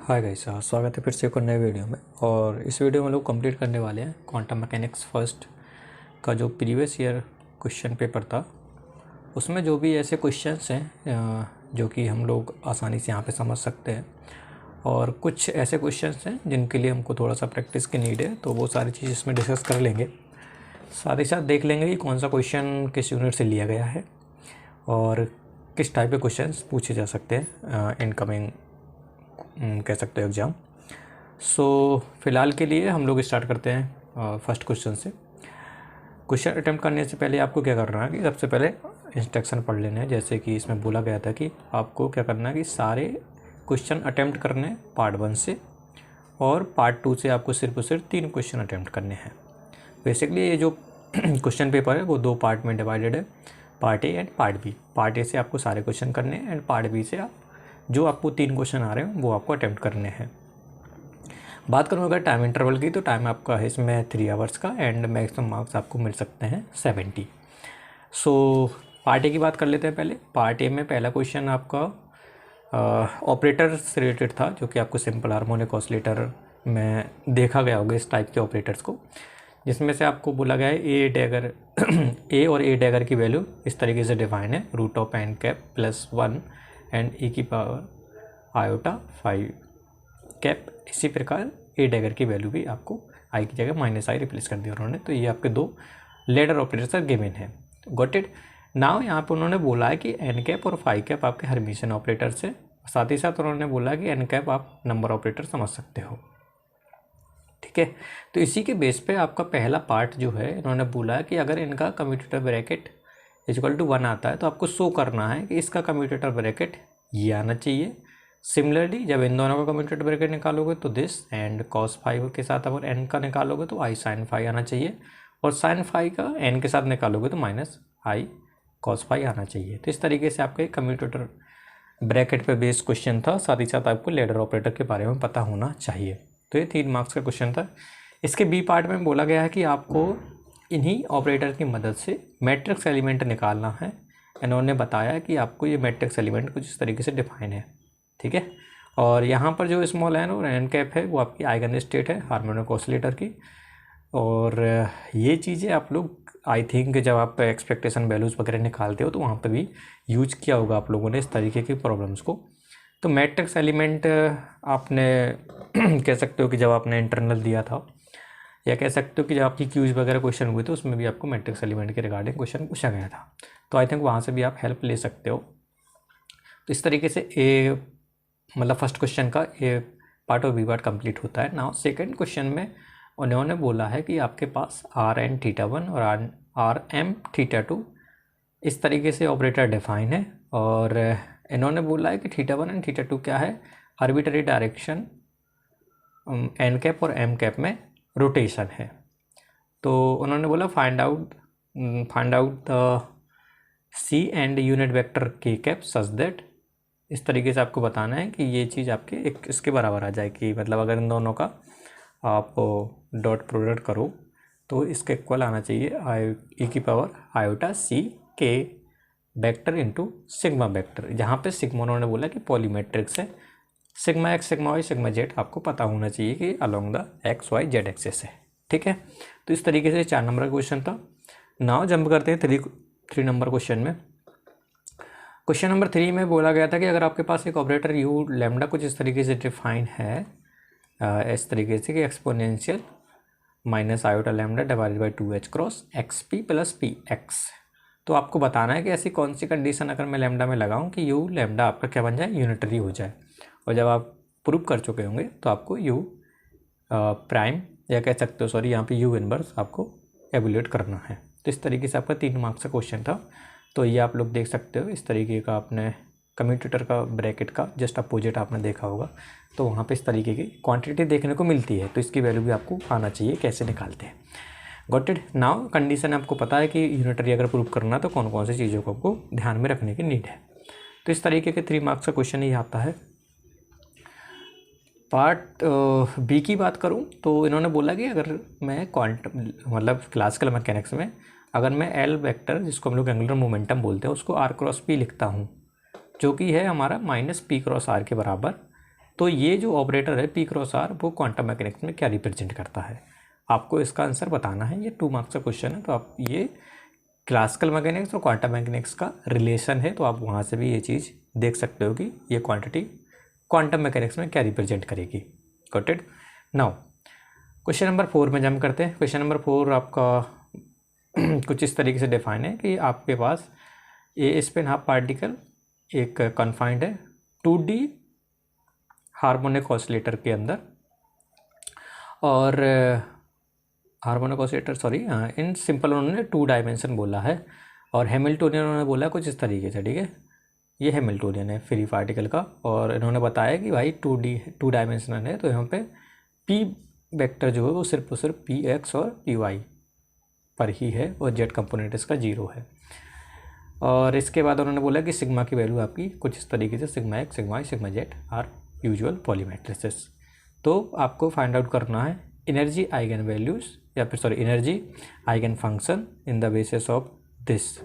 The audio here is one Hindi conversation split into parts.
हाय गाइस, स्वागत है फिर से एक और नए वीडियो में। और इस वीडियो में लोग कंप्लीट करने वाले हैं क्वांटम मैकेनिक्स फर्स्ट का जो प्रीवियस ईयर क्वेश्चन पेपर था। उसमें जो भी ऐसे क्वेश्चंस हैं जो कि हम लोग आसानी से यहाँ पे समझ सकते हैं, और कुछ ऐसे क्वेश्चंस हैं जिनके लिए हमको थोड़ा सा प्रैक्टिस की नीड है, तो वो सारी चीज़ इसमें डिस्कस कर लेंगे। साथ ही साथ देख लेंगे कि कौन सा क्वेश्चन किस यूनिट से लिया गया है और किस टाइप के क्वेश्चंस पूछे जा सकते हैं इनकमिंग कह सकते हो एग्ज़ाम। फ़िलहाल के लिए हम लोग स्टार्ट करते हैं फर्स्ट क्वेश्चन से। क्वेश्चन अटैम्प्ट करने से पहले आपको क्या करना है कि सबसे पहले इंस्ट्रक्शन पढ़ लेना है। जैसे कि इसमें बोला गया था कि आपको क्या करना है कि सारे क्वेश्चन अटैम्प्ट करने हैं पार्ट 1 से, और पार्ट 2 से आपको सिर्फ और सिर्फ 3 क्वेश्चन अटैम्प्ट करने हैं। बेसिकली ये जो क्वेश्चन पेपर है वो 2 पार्ट में डिवाइडेड है, part A and part B. Part A से आपको सारे क्वेश्चन करने हैं एंड पार्ट बी से आप जो आपको 3 क्वेश्चन आ रहे हैं वो आपको अटैम्प्ट करने हैं। बात करूँ अगर टाइम इंटरवल की, तो टाइम आपका है इसमें 3 आवर्स का एंड मैक्सिमम मार्क्स आपको मिल सकते हैं 70। पार्ट ए की बात कर लेते हैं पहले। पार्ट ए में पहला क्वेश्चन आपका ऑपरेटर से रिलेटेड था, जो कि आपको सिंपल हार्मोनिक ऑसिलेटर में देखा गया होगा इस टाइप के ऑपरेटर्स को, जिसमें से आपको बोला गया है ए डैगर ए और ए डैगर की वैल्यू इस तरीके से डिफाइन है, √n⁻1 एंड e की पावर आयोटा 5 कैप। इसी प्रकार ए डैगर की वैल्यू भी आपको आई की जगह -i रिप्लेस कर दिया उन्होंने। तो ये आपके 2 लेडर ऑपरेटर्स गिवन है। Got it. नाउ यहाँ पे उन्होंने बोला है कि n कैप और 5 कैप आपके हर्मिशन ऑपरेटर्स है। साथ ही साथ उन्होंने बोला कि n कैप आप नंबर ऑपरेटर समझ सकते हो। ठीक है, तो इसी के बेस पे आपका पहला पार्ट जो है, इन्होंने बोला है कि अगर इनका कम्यूटेटर ब्रैकेट =1 आता है तो आपको शो करना है कि इसका कम्यूटेटर ब्रैकेट ये आना चाहिए। सिमिलरली जब इन दोनों का कम्यूटेटर ब्रैकेट निकालोगे तो दिस, एंड cos 5 के साथ अगर n का निकालोगे तो i sin 5 आना चाहिए, और sin 5 का n के साथ निकालोगे तो -i cos 5 आना चाहिए। तो इस तरीके से आपके कम्यूटेटर ब्रैकेट पे बेस्ड क्वेश्चन था। साथ ही साथ आपको लेडर ऑपरेटर के बारे में पता होना चाहिए। तो ये 3 मार्क्स का क्वेश्चन था। इसके बी पार्ट में बोला गया है कि आपको इन्हीं ऑपरेटर की मदद से मैट्रिक्स एलिमेंट निकालना है। इन्होंने बताया कि आपको ये मैट्रिक्स एलिमेंट कुछ इस तरीके से डिफाइन है। ठीक है, और यहाँ पर जो स्मॉल n और n कैप है वो आपकी आइगन स्टेट है हार्मोनिक ऑसिलेटर की। और ये चीज़ें आप लोग आई थिंक जब आप एक्सपेक्टेशन वैल्यूज़ वगैरह निकालते हो तो वहाँ पर भी यूज किया होगा आप लोगों ने इस तरीके की प्रॉब्लम्स को। तो मैट्रिक्स एलिमेंट आपने कह सकते हो कि जब आपने इंटरनल दिया था, या कह सकते हो कि जब आपकी क्यूज वगैरह क्वेश्चन हुए थे उसमें भी आपको मैट्रिक्स एलिमेंट के रिगार्डिंग क्वेश्चन पूछा गया था। तो आई थिंक वहाँ से भी आप हेल्प ले सकते हो। तो इस तरीके से ए मतलब फर्स्ट क्वेश्चन का ए पार्ट और बी पार्ट कंप्लीट होता है। नाउ सेकंड क्वेश्चन में उन्होंने बोला है कि आपके पास Rn⁻1 और Rm⁻2 इस तरीके से ऑपरेटर डिफाइन है, और इन्होंने बोला है कि θ1 एंड θ2 क्या है, आर्बिट्ररी डायरेक्शन n कैप और m कैप में रोटेशन है। तो उन्होंने बोला find out the c and unit vector k cap such that, इस तरीके से आपको बताना है कि ये चीज़ आपके एक इसके बराबर आ जाए कि मतलब अगर इन दोनों का आप डॉट प्रोडक्ट करो तो इसके इक्वल आना चाहिए e की power iota c k vector into sigma vector, जहाँ पे सिग्मा उन्होंने बोला कि पॉलीमेट्रिक्स है। Sigma x sigma y sigma z आपको पता होना चाहिए कि अलोंग द XYZ एक्सेस है। ठीक है, तो इस तरीके से 4 नंबर का क्वेश्चन था। नाउ जंप करते हैं 3 नंबर क्वेश्चन में। क्वेश्चन नंबर 3 में बोला गया था कि अगर आपके पास एक ऑपरेटर u लैम्डा कुछ इस तरीके से डिफाइन है, इस तरीके से कि exponential -i lambda divided by 2h cross xp plus px, तो आपको बताना है कि ऐसी कौन सी कंडीशन अगर मैं लैम्डा में लगाऊं कि u लैम्डा आपका क्या बन जाए, यूनिटरी हो जाए। और जब आप प्रूव कर चुके होंगे तो आपको u प्राइम या कह सकते हो सॉरी यहाँ पे u इनवर्स आपको एवल्यूएट करना है। तो इस तरीके से आपका 3 मार्क्स का क्वेश्चन था। तो ये आप लोग देख सकते हो इस तरीके का, आपने कम्यूटेटर का ब्रैकेट का जस्ट अपोजिट आपने देखा होगा, तो वहाँ पे इस तरीके की क्वांटिटी देखने को मिलती है। तो इसकी वैल्यू भी आपको आना चाहिए कैसे निकालते हैं। Got it. नाउ कंडीशन आपको पता है कि यूनिटरी अगर प्रूव करना तो कौन कौन सी चीज़ों को आपको ध्यान में रखने की नीड है। तो इस तरीके के 3 मार्क्स का क्वेश्चन ही आता है। पार्ट बी की बात करूं तो इन्होंने बोला कि अगर मैं क्वांटम मतलब क्लासिकल मैकेनिक्स में अगर मैं एल वेक्टर जिसको हम लोग एंगुलर मोमेंटम बोलते हैं उसको r क्रॉस p लिखता हूं, जो कि है हमारा -p क्रॉस r के बराबर, तो ये जो ऑपरेटर है P क्रॉस R वो क्वांटम मैकेनिक्स में क्या रिप्रेजेंट करता है, आपको इसका आंसर बताना है। ये 2 मार्क्स का क्वेश्चन है, तो आप ये क्लासिकल मैकेनिक्स और क्वांटम मैकेनिक्स का रिलेशन है, तो आप वहाँ से भी ये चीज़ देख सकते हो कि ये क्वांटिटी क्वांटम मैकेनिक्स में क्या रिप्रेजेंट करेगी। Got it. Now question number 4 में जंप करते हैं। क्वेश्चन नंबर 4 आपका कुछ इस तरीके से डिफाइन है कि आपके पास ए स्पिन हाफ पार्टिकल एक कन्फाइंड है 2D हार्मोनिक ऑसिलेटर के अंदर, और हार्मोनिक ऑसिलेटर इन सिंपल उन्होंने 2 डायमेंशन बोला है, और हैमिल्टोनियन उन्होंने बोला कुछ इस तरीके से। ठीक है, ये हैमिल्टोनियन है फ्री पार्टिकल का, और इन्होंने बताया कि भाई 2 डायमेंशनल है, तो यहाँ पे P वेक्टर जो है वो सिर्फ Px और Py पर ही है, और जेड कंपोनेंट इसका 0 है। और इसके बाद उन्होंने बोला कि सिग्मा की वैल्यू आपकी कुछ इस तरीके से sigma x, sigma y, sigma z are usual Pauli matrices. तो आपको फाइंड आउट करना है एनर्जी आइगन वैल्यूज़ या फिर energy eigen function in the basis of this.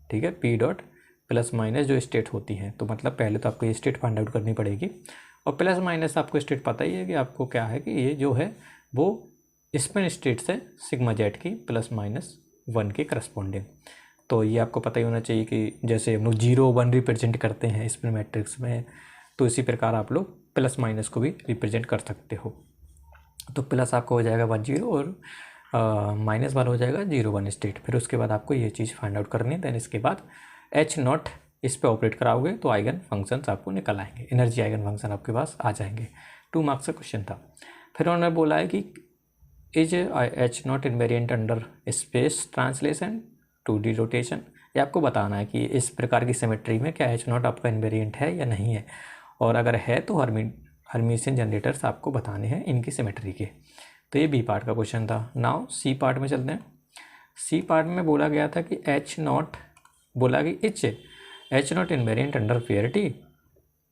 ठीक है, P डॉट प्लस माइनस जो स्टेट होती हैं, तो मतलब पहले तो आपको ये स्टेट फाइंड आउट करनी पड़ेगी, और प्लस माइनस आपको स्टेट पता ही है कि आपको क्या है कि ये जो है वो स्पिन स्टेट से सिग्मा जेड की +-1 के करस्पॉन्डिंग। तो ये आपको पता ही होना चाहिए कि जैसे हम लोग 0-1 रिप्रेजेंट करते हैं स्पिन मैट्रिक्स में, तो इसी प्रकार आप लोग प्लस माइनस को भी रिप्रेजेंट कर सकते हो। तो प्लस आपको हो जाएगा 1 0 और -1 हो जाएगा 0 1 स्टेट। फिर उसके बाद आपको ये चीज़ फाइंड आउट करनी है। दैन इसके बाद H0 इस पे ऑपरेट कराओगे तो आइगन फंक्शंस आपको निकल आएंगे, एनर्जी आइगन फंक्शन आपके पास आ जाएंगे। 2 मार्क्स का क्वेश्चन था। फिर उन्होंने बोला है कि is H0 invariant under space translation 2D rotation. ये आपको बताना है कि इस प्रकार की सिमेट्री में क्या H0 आपका इनवेरिएंट है या नहीं है, और अगर है तो हर्मिशियन जनरेटर्स आपको बताने हैं इनकी सिमेट्री के। तो ये बी पार्ट का क्वेश्चन था। नाउ सी पार्ट में चलते हैं। सी पार्ट में बोला गया था कि H0 बोला कि H0 इनवेरिएंट अंडर पेयरिटी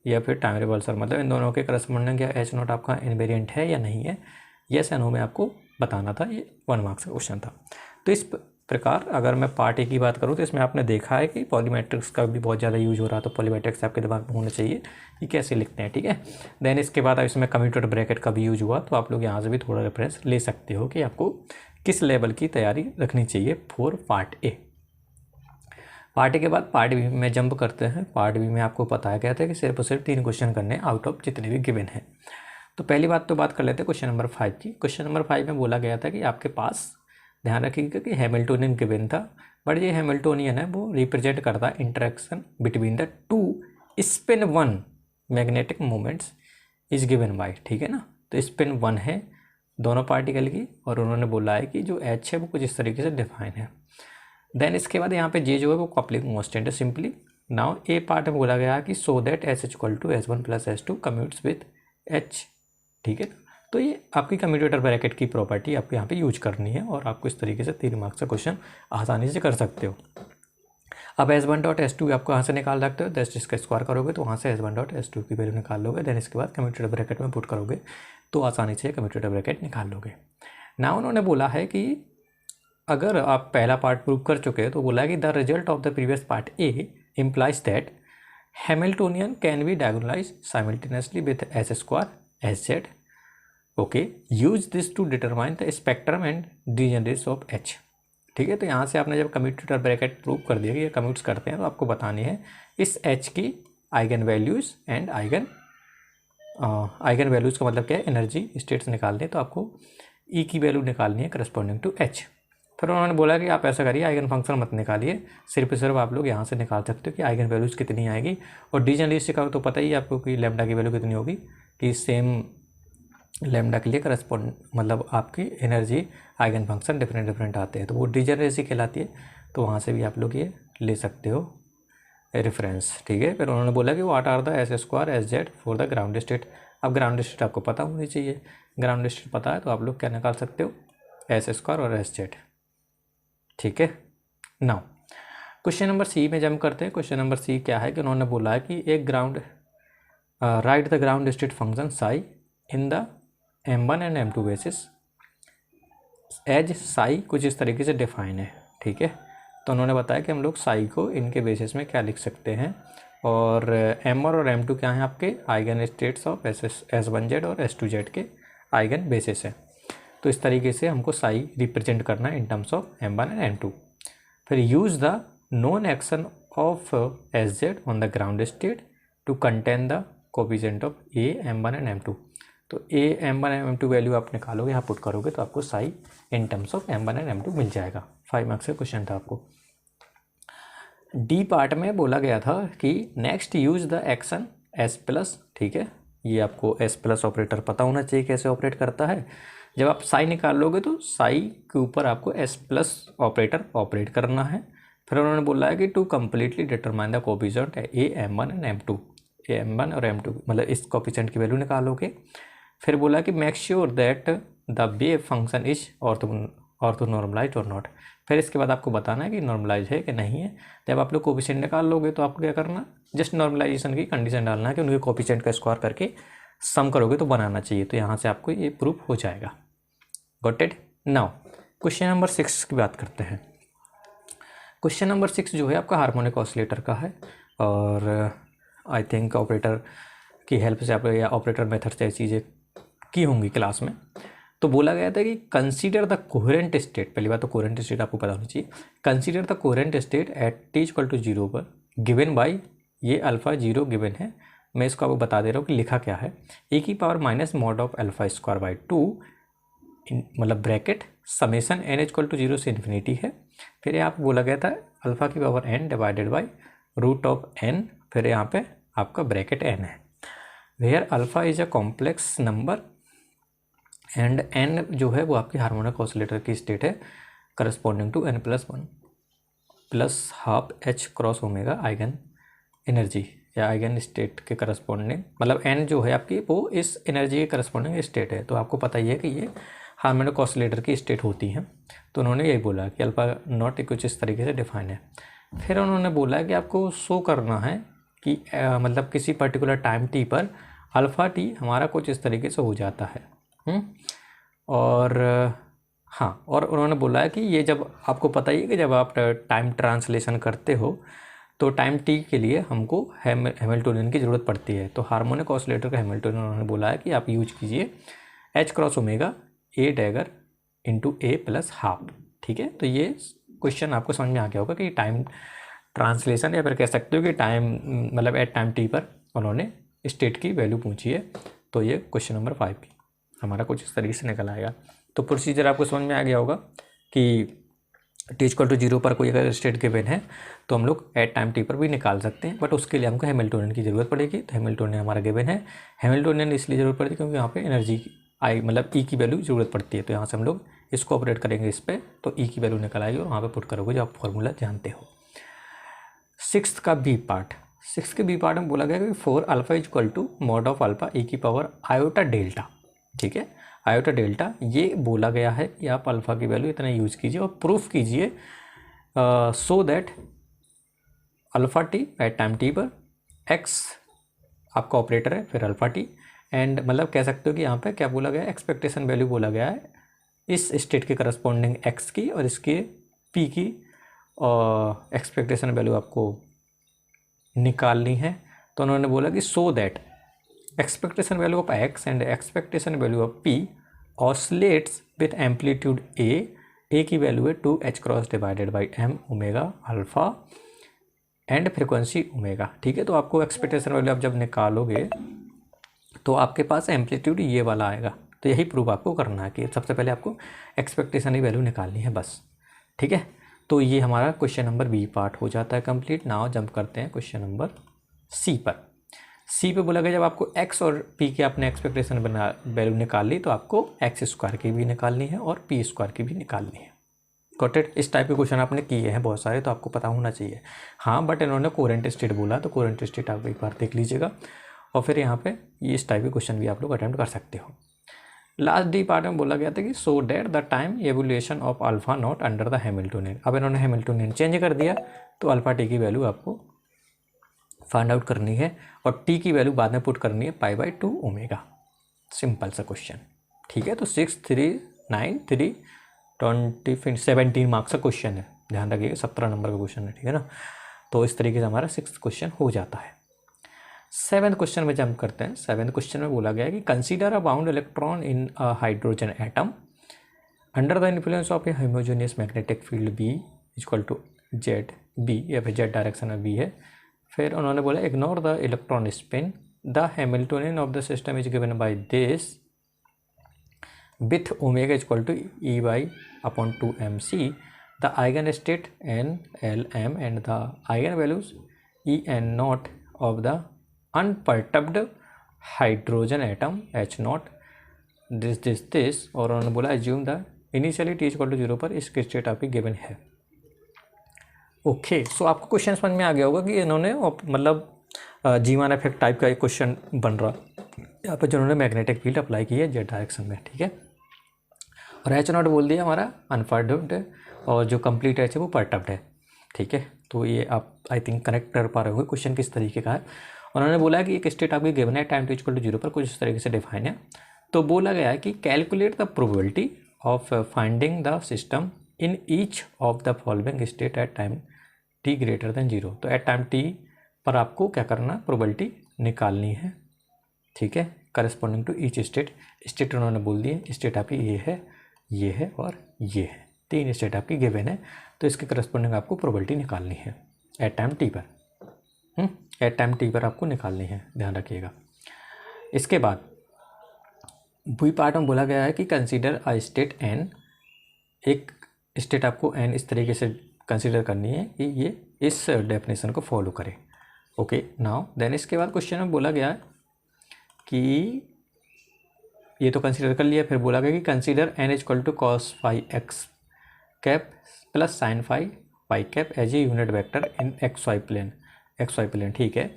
या फिर टाइम रिवर्सल, मतलब इन दोनों के करस्पॉन्डिंग क्या H0 आपका इनवेरिएंट है या नहीं है, यस या नो में आपको बताना था। ये 1 मार्क्स का क्वेश्चन था। तो इस प्रकार अगर मैं पार्ट ए की बात करूँ तो इसमें आपने देखा है कि पॉलीमेट्रिक्स का भी बहुत ज़्यादा यूज हो रहा है, तो पॉलीमेट्रिक्स आपके दिमाग में होना चाहिए कि कैसे लिखते हैं। ठीक है, देन इसके बाद इसमें कम्यूटेटर ब्रैकेट का भी यूज हुआ, तो आप लोग यहाँ से भी थोड़ा रेफरेंस ले सकते हो कि आपको किस लेवल की तैयारी रखनी चाहिए for part A. Part A के बाद पार्ट बी में जंप करते हैं। पार्ट बी में आपको बताया गया था कि सिर्फ और सिर्फ 3 क्वेश्चन करने आउट ऑफ जितने भी गिवन हैं। तो पहली बात कर लेते हैं क्वेश्चन नंबर 5 की। क्वेश्चन नंबर 5 में बोला गया था कि आपके पास ध्यान रखिएगा कि हैमिल्टोनियन गिवन था, बट ये हैमिल्टोनियन है वो रिप्रेजेंट करता है interaction between the 2 spin 1 magnetic moments is given by. ठीक है ना, तो स्पिन 1 है दोनों पार्टिकल की, और उन्होंने बोला है कि जो H है वो कुछ इस तरीके से डिफाइन है। देन इसके बाद यहाँ पे J जो है वो कपलिंग कांस्टेंट है सिंपली। नाउ ए पार्ट में बोला गया कि so that S=S1 + S2 commutes with H। ठीक है, तो ये आपकी कम्यूटेटर ब्रैकेट की प्रॉपर्टी आपको यहाँ पे यूज करनी है, और आपको इस तरीके से 3 मार्क्स का क्वेश्चन आसानी से कर सकते हो। अब S1.S2 आपको यहाँ से निकाल सकते हो, 10 इसका स्क्वायर करोगे तो वहाँ से S1.S2 की वैल्यू निकाल लोगे। देन इसके बाद कम्यूटेटर ब्रैकेट में पुट करोगे तो आसानी से कम्यूटेटर ब्रैकेट निकाल लोगे। ना उन्होंने बोला है कि अगर आप पहला पार्ट प्रूव कर चुके हैं तो बोला है कि the result of the previous part A implies that Hamiltonian can be diagonalize simultaneously with S² SZ। Okay, use this to determine the spectrum and degenerates of H। ठीक है, तो यहाँ से आपने जब कम्यूटेटर ब्रैकेट प्रूव कर दिया कि ये कम्यूट्स करते हैं, तो आपको बतानी है इस H की eigen values and eigen values का मतलब क्या है, एनर्जी स्टेट्स निकालने, तो आपको E की वैल्यू निकालनी है करस्पॉन्डिंग टू H। फिर उन्होंने बोला कि आप ऐसा करिए, आइगन फंक्शन मत निकालिए, सिर्फ आप लोग यहाँ से निकाल सकते हो कि आइगन वैल्यूज़ कितनी आएगी। और डीजेनरेसी का तो पता ही है आपको कि लैम्डा की वैल्यू कितनी होगी, कि सेम लैम्डा के लिए करस्पॉन्ड मतलब आपकी एनर्जी आइगन फंक्शन डिफरेंट आते हैं, तो वो डीजेनरेसी कहलाती है। तो वहाँ से भी आप लोग ये ले सकते हो रेफरेंस। ठीक है, फिर उन्होंने बोला कि what are the S² SZ for the ground state. अब ग्राउंड स्टेट आपको पता होनी चाहिए, ग्राउंड स्टेट पता है तो आप लोग क्या निकाल सकते हो, S² और SZ। ठीक है, नाउ क्वेश्चन नंबर सी में जंप करते हैं। क्वेश्चन नंबर सी क्या है कि उन्होंने बोला है कि एक ground right the ground state function psi in the M1 and M2 basis as psi कुछ इस तरीके से डिफाइन है। ठीक है, तो उन्होंने बताया कि हम लोग साई को इनके बेसिस में क्या लिख सकते हैं, और M1 और M2 क्या हैं आपके आइगन स्टेट्स ऑफ S1Z और S2Z के आइगन बेसिस हैं। तो इस तरीके से हमको साई रिप्रेजेंट करना है in terms of M1 and M2। फिर use the known action of SZ on the ground state to contain the coefficient of A M1 and M2। तो A M1 and M2 value आप निकालोगे, यहाँ पुट करोगे तो आपको साई इन terms of M1 and M2 मिल जाएगा। 5 मार्क्स का क्वेश्चन था आपको। डी पार्ट में बोला गया था कि next use the action S plus, ठीक है, ये आपको S प्लस ऑपरेटर पता होना चाहिए कैसे ऑपरेट करता है। जब आप साई निकाल लोगे तो साई के ऊपर आपको S प्लस ऑपरेटर ऑपरेट करना है। फिर उन्होंने बोला है कि to completely determine the coefficient A M1 and M2, A M1 और M2 मतलब इस कोफिशिएंट की वैल्यू निकालोगे। फिर बोला कि make sure that the wave function is orthonormalize or not. फिर इसके बाद आपको बताना है कि नॉर्मलाइज है कि नहीं है। जब आप लोग कोफिशिएंट निकाल लोगे तो आपको क्या करना, जस्ट नॉर्मलाइजेशन की कंडीशन डालना है कि उनके कोफिशिएंट का स्क्वायर करके सम करोगे तो बनाना चाहिए। तो यहाँ से आपको ये प्रूफ हो जाएगा। Got it. Now question number 6 की बात करते हैं। क्वेश्चन नंबर 6 जो है आपका हार्मोनिक ऑसिलेटर का है और आई थिंक ऑपरेटर की हेल्प से आप या ऑपरेटर मेथड से चीज़ें की होंगी क्लास में। तो बोला गया था कि कंसीडर द कोहेरेंट स्टेट, पहली बात तो कोहेरेंट स्टेट आपको पता होनी चाहिए। Consider the coherent state at t=0 पर गिवन बाय, ये अल्फ़ा 0 गिवन है। मैं इसको आपको बता दे रहा हूँ कि लिखा क्या है। e⁻⁻² मतलब ब्रैकेट समेशन n=0 से इन्फिनिटी है। फिर यहाँ पे बोला गया था α⁴n डिवाइडेड बाई √n, फिर यहाँ पे आपका ब्रैकेट n है। Where alpha is a complex number and n जो है वो आपकी हार्मोनिक ऑसिलेटर की स्टेट है corresponding to n+1 plus half h cross omega eigen energy या आइगन स्टेट के करस्पॉन्डिंग, मतलब n जो है आपकी वो इस एनर्जी के करस्पॉन्डिंग स्टेट है। तो आपको पता ही है कि ये हार्मोनिक ऑसिलेटर की स्टेट होती हैं। तो उन्होंने यही बोला कि अल्फ़ा नॉट कुछ इस तरीके से डिफाइन है। फिर उन्होंने बोला कि आपको शो करना है कि मतलब किसी पर्टिकुलर टाइम t पर अल्फ़ा t हमारा कुछ इस तरीके से हो जाता है। और हाँ, और उन्होंने बोला है कि ये जब आपको पता ही है कि जब आप टाइम ट्रांसलेशन करते हो तो टाइम t के लिए हमको हैमिल्टोनियन की ज़रूरत पड़ती है। तो हार्मोनिक ऑसिलेटर का हैमिल्टोनियन उन्होंने बोला है कि आप यूज कीजिए h cross omega a dagger into a plus half. ठीक है, तो ये क्वेश्चन आपको समझ में आ गया होगा कि टाइम ट्रांसलेशन या फिर कह सकते हो कि टाइम मतलब एट टाइम t पर उन्होंने स्टेट की वैल्यू पूछी है। तो ये क्वेश्चन नंबर 5 की हमारा कुछ इस तरीके से निकल आएगा। तो प्रोसीजर आपको समझ में आ गया होगा कि t=0 पर कोई अगर स्टेट गिवन है तो हम लोग एट टाइम t पर भी निकाल सकते हैं, बट उसके लिए हमको हैमिल्टोनियन की ज़रूरत पड़ेगी। तो हैमिल्टोनियन हमारा गिवन है। हैमिल्टोनियन इसलिए ज़रूरत पड़ती है क्योंकि यहाँ पे एनर्जी आई मतलब ई की वैल्यू ज़रूरत पड़ती है। तो यहाँ से हम लोग इसको ऑपरेट करेंगे इस पर, तो ई की वैल्यू निकल आएगी और वहाँ पर पुट करोगे जो आप फॉर्मूला जानते हो। 6th का बी पार्ट, 6th के बी पार्ट में बोला गया कि for alpha = mod of alpha e⁻⁴ ठीक है, आयोटा डेल्टा। ये बोला गया है कि आप अल्फ़ा की वैल्यू इतना यूज़ कीजिए और प्रूफ कीजिए so that alpha t at time t पर x आपका ऑपरेटर है, फिर अल्फ़ा t एंड मतलब कह सकते हो कि यहाँ पे क्या बोला गया है, एक्सपेक्टेशन वैल्यू बोला गया है इस स्टेट के करस्पॉन्डिंग x की और इसके p की एक्सपेक्टेशन वैल्यू आपको निकालनी है। तो उन्होंने बोला कि so that expectation value of x and expectation value of p oscillates with amplitude a की वैल्यू है 2h cross divided by m omega alpha and frequency omega. ठीक है, तो आपको एक्सपेक्टेशन वैल्यू आप जब निकालोगे तो आपके पास एम्पलीट्यूड ये वाला आएगा। तो यही प्रूफ आपको करना है कि सबसे पहले आपको एक्सपेक्टेशन की वैल्यू निकालनी है बस। ठीक है, तो ये हमारा क्वेश्चन नंबर बी पार्ट हो जाता है कंप्लीट। नाउ जंप करते हैं क्वेश्चन नंबर सी पर। सी पे बोला गया जब आपको x और p की आपने एक्सपेक्टेशन वैल्यू निकाल ली तो आपको x² की भी निकालनी है और p² की भी निकालनी है। Got it. इस टाइप के क्वेश्चन आपने किए हैं बहुत सारे, तो आपको पता होना चाहिए। हाँ, बट इन्होंने कोहेरेंट स्टेट बोला तो कोहेरेंट स्टेट आप एक बार देख लीजिएगा और फिर यहाँ पे ये इस टाइप के क्वेश्चन भी आप लोग अटेम्प्ट कर सकते हो। लास्ट डी पार्ट में बोला गया था कि so that the time evolution of alpha not under the Hamiltonian. अब इन्होंने हैमिल्टोनियन चेंज कर दिया तो अल्फ़ा t की वैल्यू आपको फाइंड आउट करनी है और t की वैल्यू बाद में पुट करनी है π/2 ओमेगा। सिंपल सा क्वेश्चन। ठीक है, तो 6, 3, 9, 3, 20, 17 मार्क्स का क्वेश्चन है, ध्यान रखिएगा 17 नंबर का क्वेश्चन है। ठीक है ना, तो इस तरीके से हमारा 6th क्वेश्चन हो जाता है। 7th क्वेश्चन में जंप करते हैं। 7th क्वेश्चन में बोला गया है कि consider a bound electron in a hydrogen atom under the influence of a homogeneous magnetic field B equal to Z B, या फिर जेड डायरेक्शन में बी है। फिर उन्होंने बोला ignore the electron spin, the Hamiltonian of the system is given by this with omega is equal to E by upon 2mc, the eigenstate n l m and the eigenvalues E n naught of the unperturbed hydrogen atom H naught this और उन्होंने बोला assume the initially t is equal to 0 पर इसकी स्टेट आपकी गिवन है। ओके, सो आपको क्वेश्चन समझ में आ गया होगा कि इन्होंने मतलब जीवान इफेक्ट टाइप का एक क्वेश्चन बन रहा यहाँ पर जिन्होंने मैग्नेटिक फील्ड अप्लाई की है जेड डायरेक्शन में, ठीक है। और एच नॉट बोल दिया हमारा अनपर्टर्ब्ड है और जो कंप्लीट एच है वो पर्टर्ब्ड है, ठीक है। तो ये आप आई थिंक कनेक्ट कर पा रहे होंगे क्वेश्चन किस तरीके का है। उन्होंने बोला कि एक स्टेट आपकी गिवन है टाइम टू इक्वल टू 0 पर, कुछ इस तरीके से डिफाइन है। तो बोला गया है कि calculate the probability of finding the system in each of the following state at time T greater than 0। तो एट टाइम टी पर आपको क्या करना, प्रोबेबिलिटी निकालनी है, ठीक है, corresponding to each state. State उन्होंने बोल दिए, स्टेट आपकी ये है और ये है, 3 स्टेट आपकी गिवन है। तो इसके करस्पॉन्डिंग आपको प्रोबेबिलिटी निकालनी है एट टाइम टी पर, एट टाइम टी पर आपको निकालनी है, ध्यान रखिएगा। इसके बाद बी पार्ट में बोला गया है कि कंसीडर अ स्टेट एन, एक स्टेट आपको एन इस तरीके से कंसीडर करनी है कि ये इस डेफिनेशन को फॉलो करे। ओके, नाउ देन इसके बाद क्वेश्चन में बोला गया है कि ये तो कंसीडर कर लिया। फिर बोला गया कि consider N equal to cos phi X cap plus sine phi Y cap as a unit vector in X Y plane, ठीक है।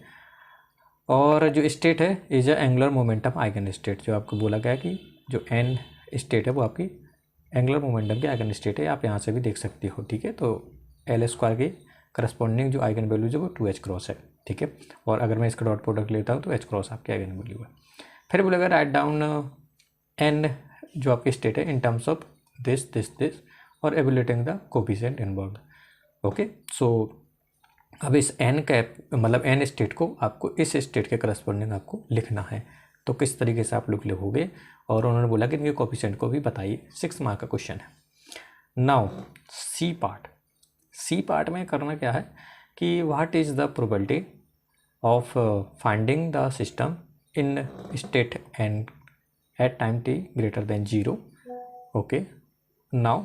और जो स्टेट है is a angular momentum eigen state, जो आपको बोला गया कि जो एन स्टेट है वो आपकी एंगुलर मोमेंटम की आइगन स्टेट है, आप यहाँ से भी देख सकती हो, ठीक है। तो एल स्क्वायर की करस्पॉन्डिंग जो आइगन वैल्यू है वो 2h क्रॉस है, ठीक है। और अगर मैं इसका डॉट प्रोडक्ट लेता हूँ तो h क्रॉस आपकी आइगन वैल्यू है। फिर बोलेगा राइट डाउन एन जो आपकी स्टेट है इन टर्म्स ऑफ दिस और evaluating the coefficient involved. Okay, so अब इस एन कैप मतलब एन स्टेट को आपको इस स्टेट के करस्पॉन्डिंग आपको लिखना है। तो किस तरीके से आप लोग लिखोगे, और उन्होंने बोला कि इनके कोफिशिएंट को भी बताइए। 6 मार्क का क्वेश्चन है। नाउ सी पार्ट में करना क्या है कि what is the probability of finding the system in state N at time T greater than 0। Okay, now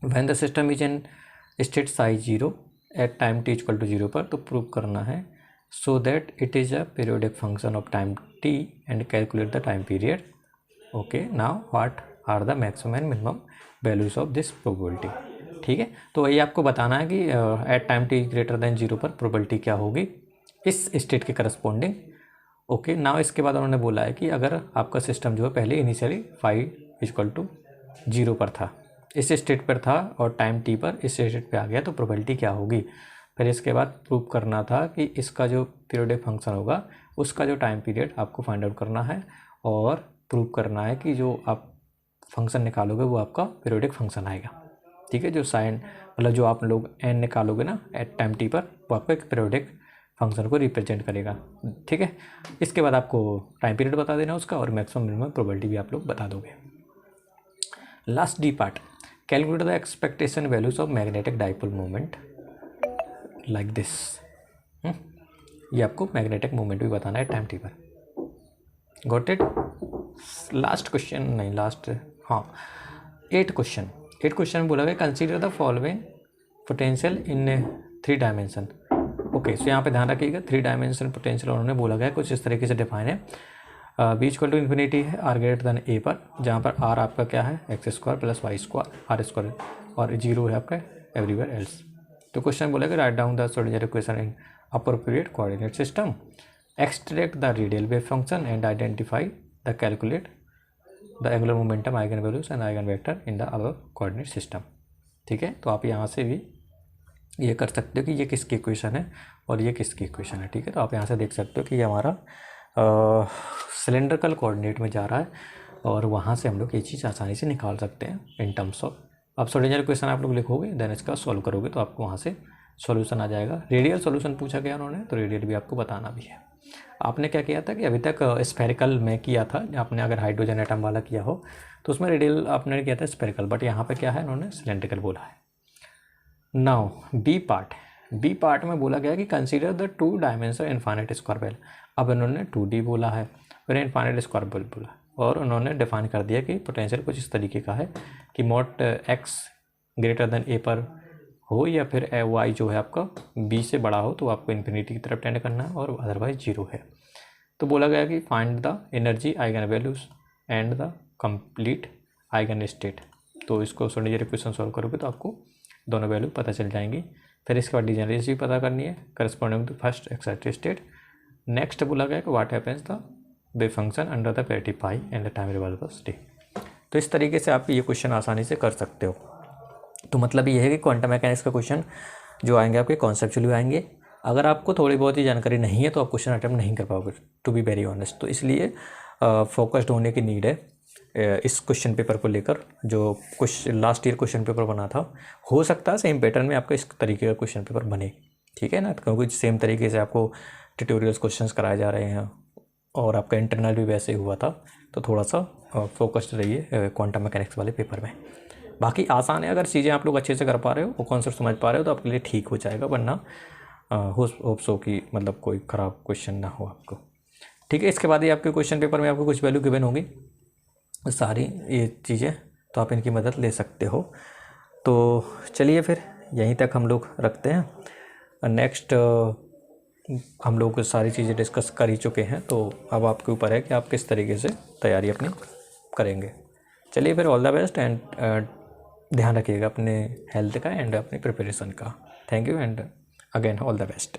when the system is in state psi 0 at time T equal to 0 पर, तो प्रूव करना है so that it is a periodic function of time T and calculate the time period. Okay, now what are the maximum and minimum values of this probability, ठीक है। तो ये आपको बताना है कि at time T greater than 0 पर प्रोबेबिलिटी क्या होगी इस स्टेट के करस्पॉन्डिंग। ओके, नाउ इसके बाद उन्होंने बोला है कि अगर आपका सिस्टम जो है पहले इनिशियली 5 = 0 पर था, इस स्टेट पर था, और टाइम टी पर इस स्टेट पे आ गया, तो प्रोबेबिलिटी क्या होगी। फिर इसके बाद प्रूव करना था कि इसका जो पीरियोडिक फंक्शन होगा उसका जो टाइम पीरियड आपको फाइंड आउट करना है, और प्रूव करना है कि जो आप फंक्शन निकालोगे वो आपका पीरियोडिक फंक्शन आएगा, ठीक है। जो साइन मतलब जो आप लोग एन निकालोगे ना एट टाइम टी पर, वो आपको एक पीरियोडिक फंक्शन को रिप्रेजेंट करेगा, ठीक है। इसके बाद आपको टाइम पीरियड बता देना उसका, और मैक्सिमम मिनिमम प्रोबेबिलिटी भी आप लोग बता दोगे। Last D part, calculate the expectation values of magnetic dipole moment like this. ये आपको मैग्नेटिक मोमेंट भी बताना है टाइम टी पर। Got it. लास्ट क्वेश्चन नहीं, लास्ट हाँ 8 क्वेश्चन बोला गया consider the following potential in 3 dimension. Okay, so यहाँ पे ध्यान रखिएगा 3 डायमेंशन पोटेंशियल उन्होंने बोला गया कुछ इस तरीके से डिफाइन है। बी इक्वल टू इन्फिनिटी है आर ग्रेटर देन ए पर, जहाँ पर आर आपका क्या है X square plus Y square R square, और 0 है आपका एवरीवेयर एल्स। तो क्वेश्चन बोलेगा write down the Schrodinger equation in appropriate coordinate system, extract the radial wave function and identify the calculate the angular momentum eigen values and eigen vector in the above coordinate system, ठीक है। तो आप यहाँ से भी ये कर सकते हो कि ये किसकी इक्वेशन है और ये किसकी इक्वेशन है, ठीक है। तो आप यहाँ से देख सकते हो कि ये हमारा सिलेंड्रिकल कोऑर्डिनेट में जा रहा है, और वहाँ से हम लोग ये चीज़ आसानी से निकाल सकते हैं इन टर्म्स ऑफ। अब श्रोडिंगर इक्वेशन आप लोग लिखोगे, देन इसका सॉल्व करोगे तो आपको वहाँ से सॉल्यूशन आ जाएगा। रेडियल सॉल्यूशन पूछा गया उन्होंने, तो रेडियल भी आपको बताना भी है। आपने क्या किया था कि अभी तक स्फेरिकल में किया था, आपने अगर हाइड्रोजन एटम वाला किया हो तो उसमें रेडियल आपने किया था स्फेरिकल, बट यहाँ पे क्या है, इन्होंने सिलेंड्रिकल बोला है। नाउ बी पार्ट में बोला गया कि consider the 2 dimensional infinite square well. अब इन्होंने 2D बोला है, फिर इनफाइनाइट स्क्वायर वेल बोला, और उन्होंने डिफाइन कर दिया कि पोटेंशियल कुछ इस तरीके का है कि मोट x ग्रेटर देन a पर हो, या फिर y जो है आपका b से बड़ा हो तो आपको इन्फिनिटी की तरफ टेंड करना है, और अदरवाइज 0 है। तो बोला गया कि find the energy eigen values and the complete eigen state. तो इसको सोल्यूशन इक्वेशन सॉल्व करोगे तो आपको दोनों वैल्यू पता चल जाएंगी। फिर इसके बाद डिजेनरेसी भी पता करनी है corresponding to first excited state. Next बोला गया कि what happens the wave function under the parity pi and the time reversal T. तो इस तरीके से आप ये क्वेश्चन आसानी से कर सकते हो। तो मतलब ये है कि क्वांटम मैकेनिक्स का क्वेश्चन जो आएंगे आपके कॉन्सेप्चुअली आएंगे। अगर आपको थोड़ी बहुत ही जानकारी नहीं है तो आप क्वेश्चन अटेम्प्ट नहीं कर पाओगे, टू बी वेरी ऑनेस्ट। तो इसलिए फोकस्ड होने की नीड है इस क्वेश्चन पेपर को लेकर। जो question last year question paper बना था, हो सकता है सेम पैटर्न में आपका इस तरीके का क्वेश्चन पेपर बने, ठीक है ना, क्योंकि सेम तरीके से आपको ट्यूटोरियल्स क्वेश्चंस कराए जा रहे हैं और आपका इंटरनल भी वैसे हुआ था। तो थोड़ा सा फोकस्ड रहिए क्वांटम मैकेनिक्स वाले पेपर में। बाकी आसान है, अगर चीज़ें आप लोग अच्छे से कर पा रहे हो, वो कॉन्सेप्ट समझ पा रहे हो तो आपके लिए ठीक हो जाएगा, वरना होप सो कि मतलब कोई ख़राब क्वेश्चन ना हो आपको, ठीक है। इसके बाद ही आपके क्वेश्चन पेपर में आपको कुछ वैल्यू गिवन होगी, सारी ये चीज़ें, तो आप इनकी मदद ले सकते हो। तो चलिए फिर यहीं तक हम लोग रखते हैं। नेक्स्ट हम लोग सारी चीज़ें डिस्कस कर ही चुके हैं, तो अब आपके ऊपर है कि आप किस तरीके से तैयारी अपनी करेंगे। चलिए फिर ऑल द बेस्ट, एंड ध्यान रखिएगा अपने हेल्थ का एंड अपनी प्रिपरेशन का। Thank you and again all the best.